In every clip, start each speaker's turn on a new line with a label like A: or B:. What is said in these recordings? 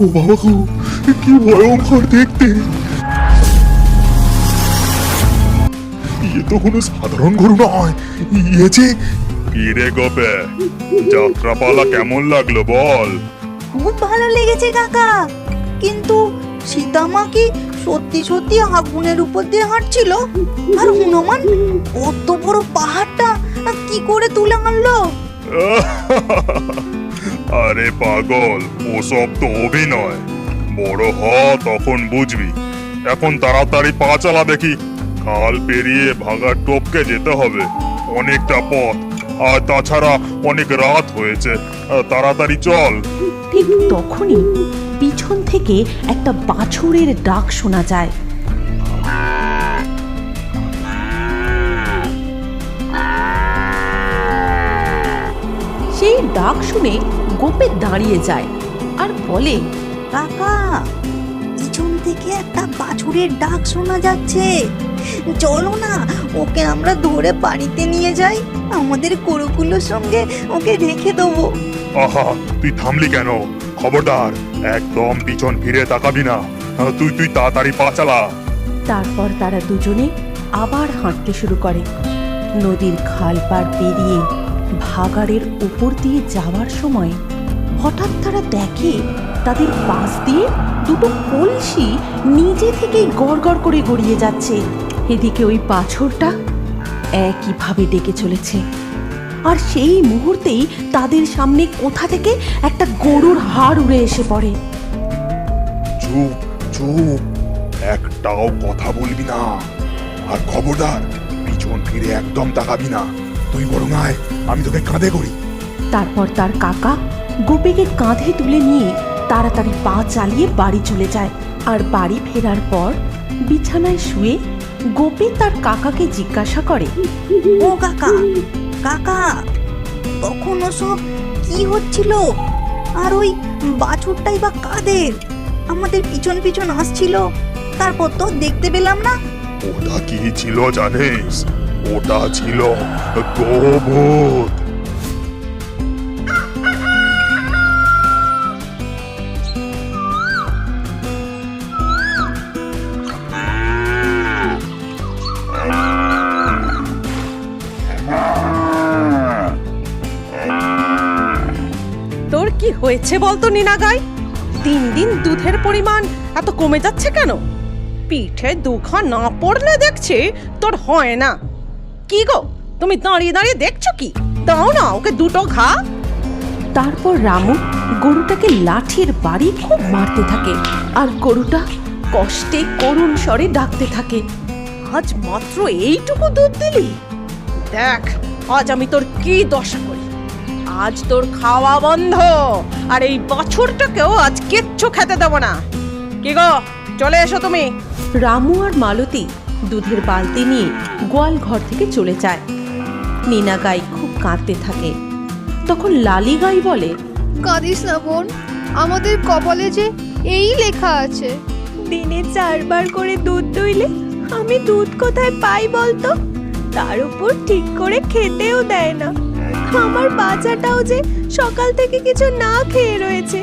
A: ও বাবা গো, কি ভয়ঙ্কর দেখতে! ইয়ে তো কোনো সাধারণ গরু নয়, ইয়ে যে...
B: কি রে গোপে, যাত্রাপালা কেমন লাগলো বল?
C: খুব ভালো লেগেছে কাকা, কিন্তু সীতামা কি সত্যি সত্যি আগুনের উপর দিয়ে হাঁটছিল? আর হনুমান অত বড় পাহাড়টা কি করে তুলে আনলো?
B: আরে পাগল, ওসব তো অভিনয়। বড় হ, তখন বুঝবি। এখন তাড়াতাড়ি পা চালা দেখি, খাল পেরিয়ে ভাগার টপকে যেতে হবে, অনেকটা পথ। আর তাছাড়া অনেক রাত হয়েছে, তাড়াতাড়ি চল।
D: ঠিক তখনই পিছন থেকে একটা বাছুরের ডাক শোনা যায়। সেই ডাক শুনে গোপে দাঁড়িয়ে যায় আর বলে,
C: কাকা, পিছন থেকে একটা বাছুরের ডাক শোনা যাচ্ছে। চলো না, ওকে আমরা ধরে বাড়িতে নিয়ে যাই, আমাদের গরুগুলোর সঙ্গে ওকে রেখে দেবো।
B: আহা, তুই থামলি কেন? খবরদার, একদম পিছন ফিরে তাকাবি না। তুই তাড়াতাড়ি পা চালা।
D: তারপর তারা দুজনে আবার হাঁটতে শুরু করে। নদীর খাল পার পেরিয়ে ভাগাড়ের উপর দিয়ে যাওয়ার সময় হঠাৎ তারা দেখে তাদের পাশ দিয়ে দুটো কলসি নিজে থেকেই গড় গড় করে গড়িয়ে যাচ্ছে। এদিকে ওই বাছুরটা একইভাবে ডেকে চলেছে। আর সেই মুহূর্তেই তাদের সামনে কোথা থেকে একটা গরুর হাড় উড়ে এসে পড়ে।
A: চুপ চুপ, একটাও কথা বলবি না। আর খবরদার, পিছন ফিরে একদম তাকাবি না। তুই বরং আয়, আমি তোকে কাঁধে করি।
D: তারপর তার কাকা গোপীকে কাঁধে তুলে নিয়ে তাড়াতাড়ি পা চালিয়ে বাড়ি চলে যায়। আর বাড়ি ফেরার পর বিছানায় শুয়ে গোপী তার কাকাকে জিজ্ঞাসা করে,
C: ও কাকা, কাকা, তখন ওসব কি হচ্ছিল? আর ওই বাছুরটাই বা কাদের? আমাদের পিছন পিছন আসছিল, তারপর তো দেখতে পেলাম না।
B: ওটা কি ছিল জানিস? ওটা ছিল গোভূত।
E: তোর কি হয়েছে বলতো নিনাগাই? দিন দিন দুধের পরিমাণ এত কমে যাচ্ছে কেন? পিঠে দুখা না পড়লে দেখছি তোর হয় না। কি গো, তুমি দাঁড়িয়ে দাঁড়িয়ে দেখছো কি? দাও না ওকে দুটো ঘা।
D: তারপর রামু গরুটাকে লাঠির বাড়ি খুব মারতে থাকে। আর গরুটা কষ্টে করুণ স্বরে ডাকতে থাকে,
E: আজ মাত্র এইটুকু দুধ দিলি? দেখ আজ আমি তোর কি দশা করি। আজ তোর খাওয়া বন্ধ, আর এই বাছুরটাকেও আজ কিচ্ছু খেতে দেবো না। কি গো, চলে এসো তুমি।
D: রামু আর মালতী দুধের বালতি নিয়ে গোয়াল ঘর থেকে চলে যায়। নীনা গাই খুব কাঁদতে থাকে। তখন লালি গাই বলে,
F: কাঁদিস না বোন, আমাদের কপালে যে এই লেখা আছে।
G: দিনে 4 বার করে দুধ দইলে আমি দুধ কোথায় পাই বলতো? তার উপর ঠিক করে খেতেও দেয় না। আমার বাচ্চাটাও যে সকাল থেকে কিছু না খেয়ে রয়েছে।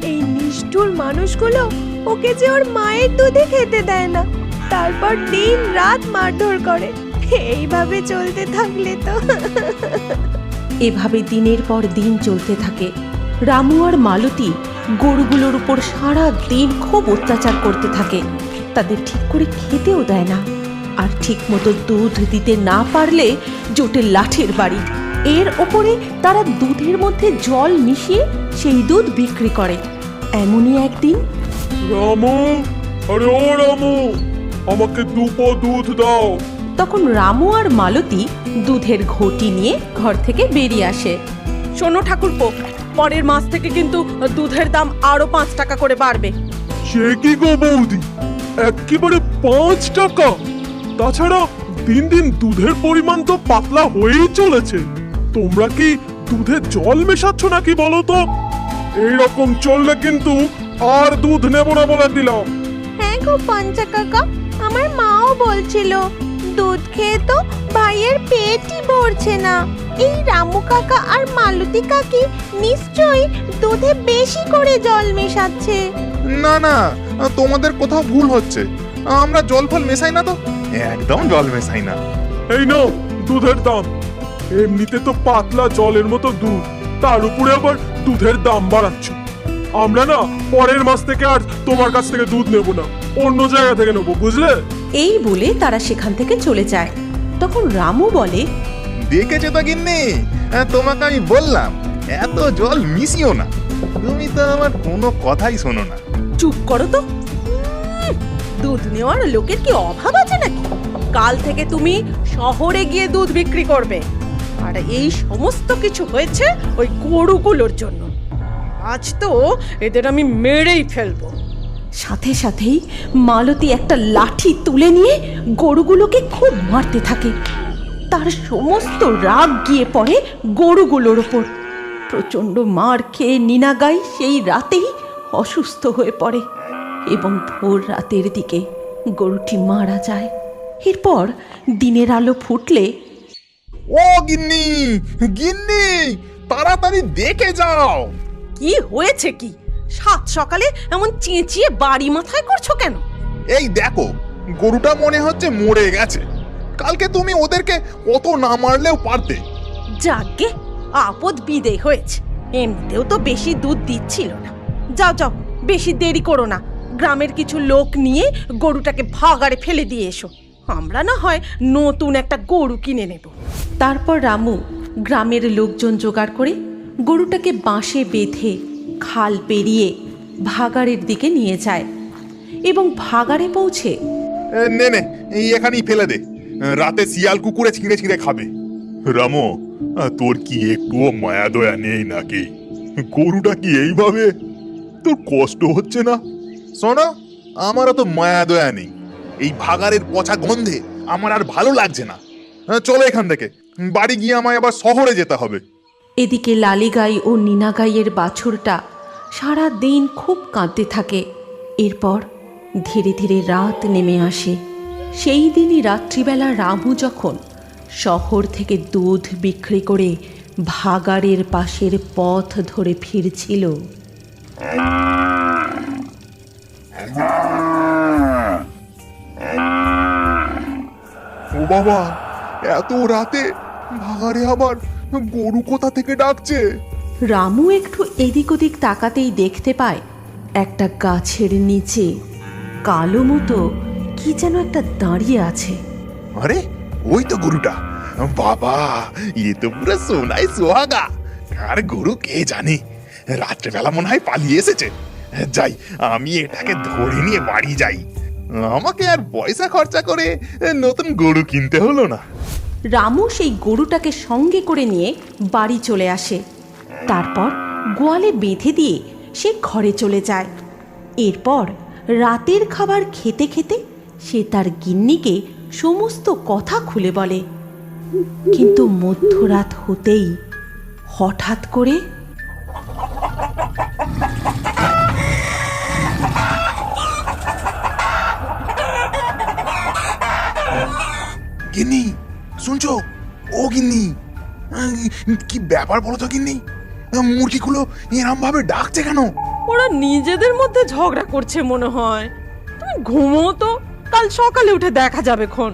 G: এই নিষ্ঠুর মানুষগুলো ওকে যে ওর মায়ের দুধে খেতে দেয় না, তারপর দিন রাত মারধর করে। এইভাবে চলতে থাকলে তো
D: এভাবে দিনের পর দিন চলতে থাকে। রামু আর মালতী গরুগুলোর উপর সারা দিন খুব অত্যাচার করতে থাকে। তাদের ঠিক করে খেতেও দেয় না, আর ঠিক মতো দুধ দিতে না পারলে জোটে লাঠির বাড়ি। এর ওপরে তারা দুধের মধ্যে জল মিশিয়ে সেই দুধ বিক্রি করে। এমনই একদিন
A: রামু, আরে ও রামু, আমাকে 2 পো দুধ দাও।
D: তখন রামু আর মালতী দুধের ঘটি নিয়ে ঘর থেকে বেরিয়ে আসে।
E: শোনো ঠাকুরপো, পরের মাস থেকে কিন্তু দুধের দাম আরো 5 টাকা করে বাড়বে।
A: সে কি গো বৌদি, একেবারে 5 টাকা? তাছাড়া দিন দিন দুধের পরিমাণ তো পাতলা হয়েই চলেছে। তোমরা কি দুধে জল মেশাচ্ছ নাকি বলো তো? এইরকম চললে কিন্তু আর দুধ নেব না বলে দিলাম।
G: হ্যাঁ গো পঞ্চা কাকা, আমার মাও বলছিল দুধ খেয়ে তো ভাইয়ের পেটই ভরছে না। এই রামু কাকা আর মালতী কাকি নিশ্চয়ই দুধে বেশি করে জল মেশাচ্ছে।
H: না না, তোমাদের কোথাও ভুল হচ্ছে। আমরা জল ফল মেশাই না তো, একদম জল মেশাই না।
A: এই নাও দুধের দাম। এমনিতে তো পাতলা জলের মতো দুধ, তার উপরে আবার দুধের দাম বাড়াচ্ছ। আমরা না পরের মাস থেকে আর তোমার কাছ থেকে দুধ নেব না, অন্য জায়গা থেকে নেবো, বুঝলে?
D: এই বলে তারা সেখান থেকে চলে যায়। তখন রামু বলে,
H: দেখেছো তো গিন্নি, তোমাকে আমি বললাম এত জল মিশিও না। তুমি তো আমার কোনো কথাই শোনো না।
E: চুপ করো তো। দুধ নেওয়ার লোকের কি অভাব আছে নাকি? কাল থেকে তুমি শহরে গিয়ে দুধ বিক্রি করবে। আর এই সমস্ত কিছু হয়েছে ওই গরুগুলোর জন্য। আজ তো এদের আমি মেরেই ফেলবো।
D: সাথে সাথেই মালতী একটা লাঠি তুলে নিয়ে গরুগুলোকে খুব মারতে থাকে। তার সমস্ত রাগ গিয়ে পড়ে গরুগুলোর ওপর। প্রচণ্ড মার খেয়ে নীনাগাই সেই রাতেই অসুস্থ হয়ে পড়ে এবং ভোর রাতের দিকে গরুটি মারা যায়। এরপর দিনের আলো ফুটলে,
H: ও গিন্নি, গিন্নি, তাড়াতাড়ি দেখে যাও।
E: কি হয়েছে কি? সাত সকালে এমন চেঁচিয়ে বাড়ি মাথায় করছো কেন?
H: এই দেখো, গরুটা মনে হচ্ছে মরে গেছে। কালকে তুমি ওদেরকে অত না মারলেও পারতে।
E: যাকে আপদ বিদেয় হয়েছে। এমনিতেও তো বেশি দুধ দিচ্ছিল না। যাও যাও, বেশি দেরি করো না। গ্রামের কিছু লোক নিয়ে গরুটাকে ভাগাড়ে ফেলে দিয়ে এসো। আমরা না হয় নতুন একটা গরু কিনে নেব।
D: তারপর রামু গ্রামের লোকজন জোগাড় করে গরুটাকে বাঁশে বেঁধে খাল পেরিয়ে ভাগাড়ের দিকে নিয়ে যায় এবং ভাগাড়ে পৌঁছে
H: নে নে, এই এখানেই ফেলে দে, রাতে শিয়াল কুকুরে ছিঁড়ে ছিঁড়ে খাবে।
B: রামো, তোর কি একটুও মায়া দয়া নেই নাকি? গরুটা কি এইভাবে? তোর কষ্ট হচ্ছে না?
H: শোনো, আমারও তো মায়া দয়া নেই। এই ভাগাড়ের পচা গন্ধে আমার আর ভালো লাগছে না। চলো এখান থেকে, বাড়ি গিয়ে আমায় আবার শহরে যেতে হবে।
D: এদিকে লালিগাই ও নীনাগাইয়ের বাছুরটা সারা দিন খুব কাঁদতে থাকে। এরপর ধীরে ধীরে রাত নেমে আসে। সেই দিনই রাত্রিবেলা রামু যখন শহর থেকে দুধ বিক্রি করে ভাগাড়ের পাশের পথ ধরে ফিরছিল,
H: ও বাবা, এত রাতে ভাগাড়ে আবার গরু কোথা থেকে ডাকছে?
D: রামু একটু এদিক ওদিক তাকাতেই দেখতে পায় একটা গাছের নিচে কালো মতো কি যেন একটা দাঁড়িয়ে আছে।
H: আরে ওই তো গরুটা। বাবা, এ তো পুরো সোনাই সোহাগা। আর গরু কে জানে, রাত্রেবেলা মনে হয় পালিয়ে এসেছে। যাই, আমি এটাকে ধরে নিয়ে বাড়ি যাই। আমাকে আর পয়সা খরচা করে নতুন গরু কিনতে হলো না।
D: রামু সেই গরুটাকে সঙ্গে করে নিয়ে বাড়ি চলে আসে। তারপর গোয়ালে বেঁধে দিয়ে সে ঘরে চলে যায়। এরপর রাতের খাবার খেতে খেতে সে তার গিন্নিকে সমস্ত কথা খুলে বলে। কিন্তু মধ্যরাত হতেই হঠাৎ করে
H: গিন্নি, শুনছো? ও গিন্নি, কি ব্যাপার বলো তো গিন্নি? মুরগিগুলো এরম ভাবে ডাকছে কেন?
E: ওরা নিজেদের মধ্যে ঝগড়া করছে মনে হয়। তুমি ঘুমো তো, কাল সকালে উঠে দেখা যাবে খন।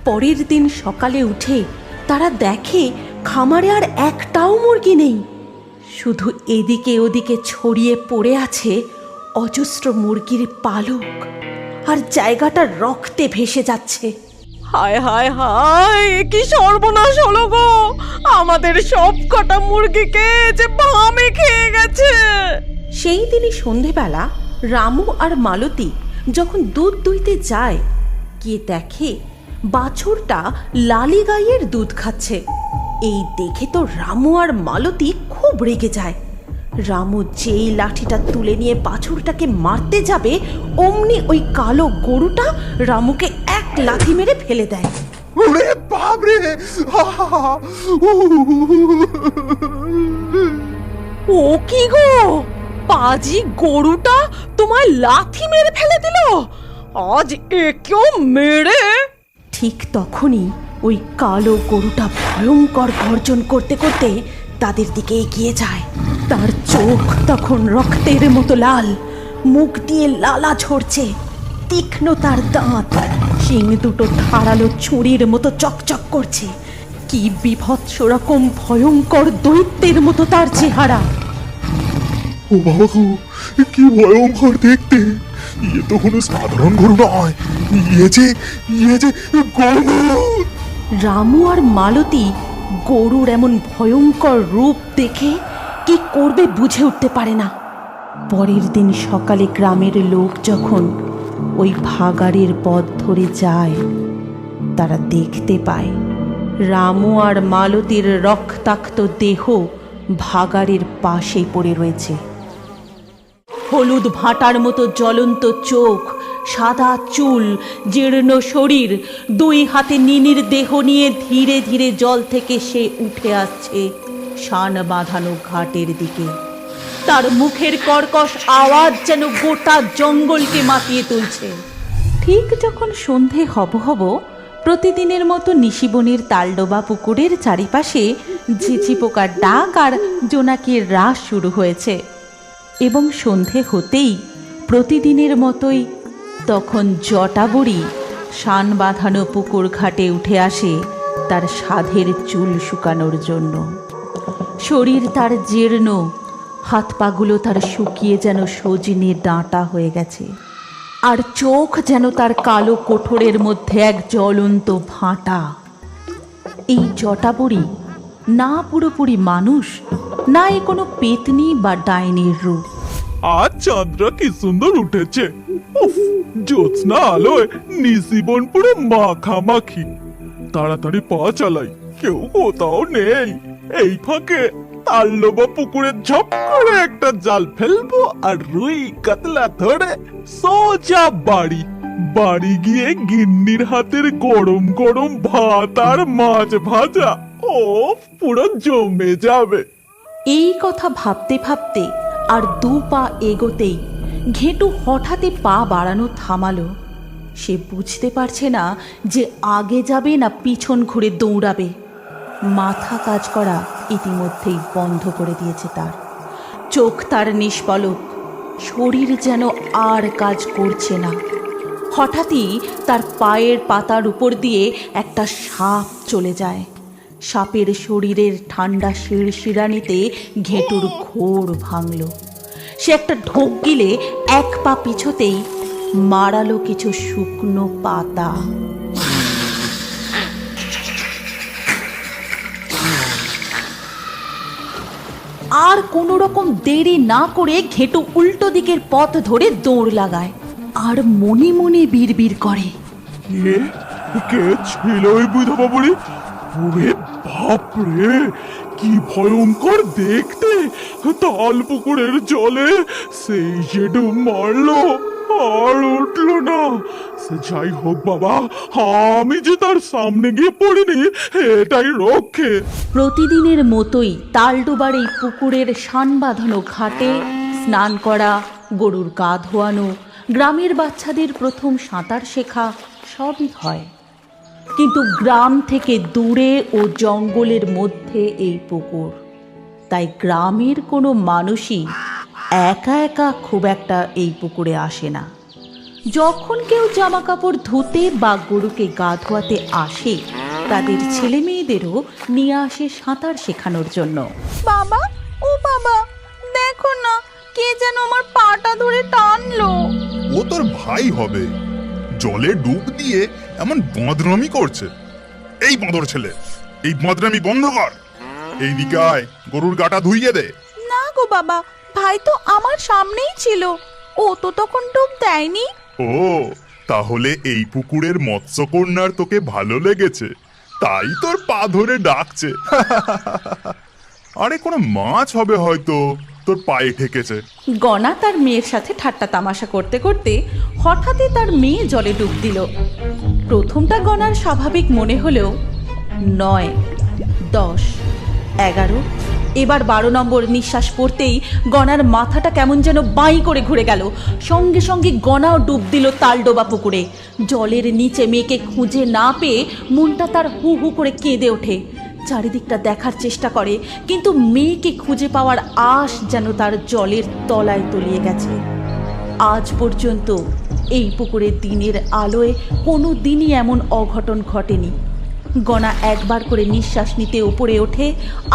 D: পরের দিন সকালে উঠে তারা দেখে খামারে আর একটাও মুরগি নেই। শুধু এদিকে ওদিকে ছড়িয়ে পড়ে আছে অজস্র মুরগির পালক, আর জায়গাটা রক্তে ভেসে যাচ্ছে।
E: হায় হায় হায়, এ কি সর্বনাশ হলো গো! আমাদের সব কটা মুরগিকে যে বামে খেয়ে গেছে।
D: সেই দিনই সন্ধেবেলা রামু আর মালতী যখন দুধ দুইতে যায়, গিয়ে দেখে বাছুরটা লালিগাইয়ের দুধ খাচ্ছে। এই দেখে তো রামু আর মালতী খুব রেগে যায়। রামু যেই লাঠিটা তুলে নিয়ে বাছুরটাকে মারতে যাবে, অমনি ওই কালো গরুটা রামুকে এক লাথি মেরে ফেলে দেয়।
H: ওরে বাপরে!
E: ও কি গো, পাজি গরুটা তোমায় লাথি মেরে ফেলে দিল? আজ একেও মেরে
D: ঠিক তখনই ওই কালো গরুটা ভয়ঙ্কর গর্জন করতে করতে তাদের দিকে এগিয়ে যায়। তার চোখ তখন রক্তের মতো লাল, মুখ দিয়ে লালা ঝরছে, তীক্ষ্ণ তার দাঁত, শিং দুটো ধারালো ছুরির মতো চকচক করছে। কি বিভৎস রকম ভয়ঙ্কর দৈত্যের মতো তার চেহারা।
H: ও বাবা গো, কি ভয়ঙ্কর দেখতে! ইয়ে তো কোনো সাধারণ গরু নয়, ইয়ে যে গরু!
D: রামু আর মালতী গরুর এমন ভয়ঙ্কর রূপ দেখে কি করবে বুঝে উঠতে পারে না। পরের দিন সকালে গ্রামের লোক যখন ওই ভাগাড়ের পথ ধরে যায়, তারা দেখতে পায় রামু আর মালতীর রক্তাক্ত দেহ ভাগাড়ের পাশে পড়ে রয়েছে। হলুদ ভাটার মতো জ্বলন্ত চোখ, সাদা চুল, জীর্ণ শরীর, দুই হাতে নিনির দেহ নিয়ে ধীরে ধীরে জল থেকে সে উঠে আসছে শান বাঁধানো ঘাটের দিকে। তার মুখের কর্কশ আওয়াজ যেন গোটা জঙ্গলকে মাতিয়ে তুলছে। ঠিক যখন সন্ধে হব প্রতিদিনের মতো নিশিবনের তালডোবা পুকুরের চারিপাশে ঝিঝি পোকার ডাক আর জোনাকির রাস শুরু হয়েছে এবং সন্ধে হতেই প্রতিদিনের মতোই তখন জটাবড়ি শান বাঁধানো পুকুর ঘাটে উঠে আসে তার সাধের চুল শুকানোর জন্য। শরীর তার জীর্ণ, হাত পাগুলো তার শুকিয়ে যেন সজনে ডাঁটা হয়ে গেছে, আর চোখ যেন তার কালো কোঠরের মধ্যে এক জ্বলন্ত ভাঁটা। এই জটাবড়ি না পুরোপুরি মানুষ, না এ কোনো পেতনি বা ডাইনির রূপ।
A: আজ চাঁদরা কি সুন্দর উঠেছে! উফ, জ্যোৎস্না আলোয় নিশিবন পুরো মাখামাখি। তাড়াতাড়ি পা চালাই, কেউ কোথাও নেই। এই ফাঁকে তালডোবা পুকুরে ঝপ করে একটা জাল ফেলবো আর রুই কাতলা ধরে সোজা বাড়ি গিয়ে গিন্নির হাতের গরম গরম ভাত আর মাছ ভাজা, ও পুরো জমে যাবে।
D: এই কথা ভাবতে ভাবতে আর দু পা এগোতেই ঘেটু হঠাৎই পা বাড়ানো থামালো। সে বুঝতে পারছে না যে আগে যাবে না পিছন ঘুরে দৌড়াবে। মাথা কাজ করা ইতিমধ্যেই বন্ধ করে দিয়েছে তার। চোখ তার নিষ্পলক, শরীর যেন আর কাজ করছে না। হঠাৎই তার পায়ের পাতার উপর দিয়ে একটা সাপ চলে যায়। সাপের শরীরের ঠান্ডা শিরশিরানিতে ঘেটুর ঘোর ভাঙল। সে একটা ঢোক গিলে এক পা পিছতেই মারালো কিছু শুকনো পাতা। আর কোনো রকম দেরি না করে ঘেটু উল্টো দিকের পথ ধরে দৌড় লাগায় আর মনে মনে বিড়বিড় করে,
A: কে ছিল ওই বিধবা বুড়ি? ওরে বাপরে, কি ভয়ঙ্কর দেখতে! তাল পুকুরের জলে সেই যে ডুব মারলো আর উঠলো না। সে যাই হোক বাবা, আমি যে তার সামনে গিয়ে পড়িনি এটাই রক্ষে।
D: প্রতিদিনের মতোই তালডোবার এই পুকুরের শান বাঁধানো ঘাটে স্নান করা, গরুর গা ধোয়ানো, গ্রামের বাচ্চাদের প্রথম সাঁতার শেখা সবই হয়। কিন্তু গ্রাম থেকে দূরে ও জঙ্গলের মধ্যে এই পুকুর, তাই গ্রামের কোনো মানুষই একা একা খুব একটা এই পুকুরে আসে না। যখন কেউ জামা কাপড় ধুতে বা গরুকে গা ধোয়াতে আসে, তাদের ছেলে মেয়েদেরও নিয়ে আসে সাঁতার শেখানোর জন্য।
G: বাবা, ও বাবা, দেখো না, কে যেন আমার পাটা ধরে টানলো।
H: ও তোর ভাই হবে, জলে ডুব দিয়ে এমন বাঁদরামি করছে। এই বাঁদর ছেলে, এই বাঁদরামি বন্ধ কর। এই দিকে আয়, গরুর গাটা ধুইয়ে দে।
G: না গো বাবা, ভাই তো আমার সামনেই ছিল, ও তো তখন ডুব দেয়নি।
H: ও, তাহলে এই পুকুরের মৎস্যকন্যার তোকে ভালো লেগেছে, তাই তোর পা ধরে ডাকছে। আরে কোনো মাছ হবে হয়তো তোর পায়ে ঠেকেছে।
D: গনা তার মেয়ের সাথে ঠাট্টা তামাশা করতে করতে হঠাৎই তার মেয়ে জলে ডুব দিল। প্রথমটা গনার স্বাভাবিক মনে হলেও 9, 10, 11, এবার 12 নম্বর নিঃশ্বাস পড়তেই গনার মাথাটা কেমন যেন বাঁই করে ঘুরে গেল। সঙ্গে সঙ্গে গনাও ডুব দিল তালডোবা পুকুরে। জলের নিচে মেয়েকে খুঁজে না পেয়ে মনটা তার হু হু করে কেঁদে ওঠে। চারিদিকটা দেখার চেষ্টা করে, কিন্তু মেয়েকে খুঁজে পাওয়ার আশ যেন তার জলের তলায় তলিয়ে গেছে। আজ পর্যন্ত এই পুকুরের দিনের আলোয় কোনো দিনই এমন অঘটন ঘটেনি। গনা একবার করে নিঃশ্বাস নিতে উপরে ওঠে,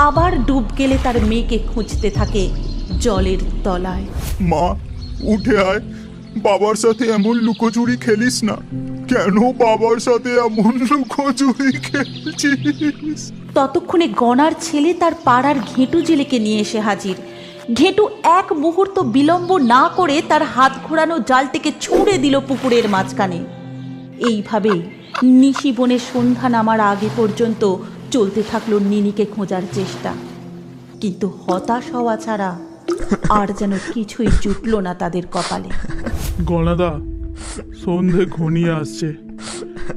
D: আবার ডুব গেলে তার মেয়েকে খুঁজতে থাকে জলের তলায়।
B: মা, উঠে আয়। বাবার সাথে এমন লুকোচুরি খেলিস না। কেন বাবার সাথে এমন লুকোচুরি খেলছিস?
D: ততক্ষণে গনার ছেলে তার পাড়ার ঘেঁটু জেলেকে নিয়ে এসে হাজির। ঘেঁটু এক মুহূর্ত বিলম্ব না করে তার হাত ঘোরানো জালটিকে ছুঁড়ে দিল পুকুরের মাঝখানে। এইভাবেই নিশি বনে সন্ধ্যা নামার আগে পর্যন্ত চলতে থাকলো নিনিকে খোঁজার চেষ্টা, কিন্তু হতাশ হওয়া ছাড়া আর যেন কিছুই জুটল না তাদের কপালে।
A: গণাদা, সন্ধে ঘনিয়ে আসছে,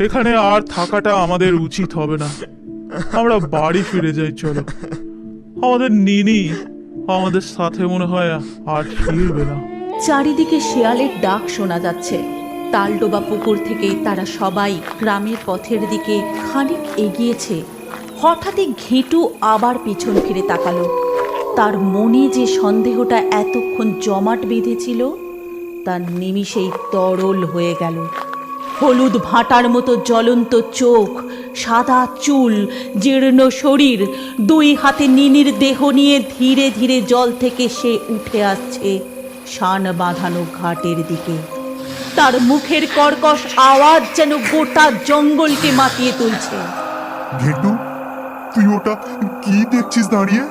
A: এখানে আর থাকাটা আমাদের উচিত হবে না। আমরা বাড়ি ফিরে যাই, চলো। আমাদের নিনি আমাদের সাথে মনে হয় আর ফিরবে না।
D: চারিদিকে শেয়ালের ডাক শোনা যাচ্ছে। তালডোবা পুকুর থেকে তারা সবাই গ্রামের পথের দিকে খানিক এগিয়েছে। হঠাৎই ঘেঁটু আবার পিছন ফিরে তাকালো। তার মনে যে সন্দেহটা এতক্ষণ জমাট বেঁধেছিল তার নিমিষেই তরল হয়ে গেল। হলুদ ভাঁটার মতো জ্বলন্ত চোখ, সাদা চুল, জীর্ণ শরীর, দুই হাতে নিনির দেহ নিয়ে ধীরে ধীরে জল থেকে সে উঠে আসছে শান বাঁধানো ঘাটের দিকে। তার মুখের কর্কশ আওয়াজ যেন গোটা জঙ্গলকে মাতিয়ে তুলছে।
B: ঘেটু, তুই ওটা কি দেখছিস দাঁড়িয়ে?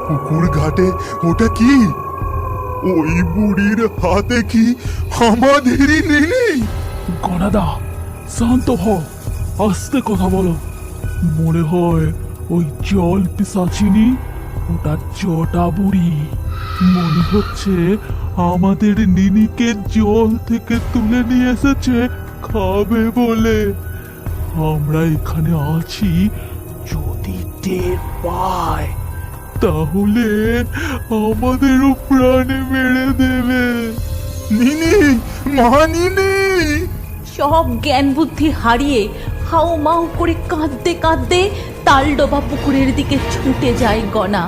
B: পুকুর ঘাটে ওটা কি? ওই বুড়ির হাতে কি আমাদেরই নেই?
A: গণাদা, শান্ত হও, আস্তে কথা বলো। মনে হয় ওই জল পিশাচিনি, ওটা জটা বুড়ি। মনে হচ্ছে আমাদের নিনিকে জল থেকে তুলে নিয়ে এসেছে খাবে বলে। আমরা এখানে আছি, যদি টের পায় তাহলে আমাদেরও প্রাণে মেরে দেবে।
B: নিনি, মা নিনি!
D: সব জ্ঞান বুদ্ধি হারিয়ে হাউ মাউ করে কাঁদতে কাঁদতে তালডোবা পুকুরের দিকে ছুটে যায় গনা।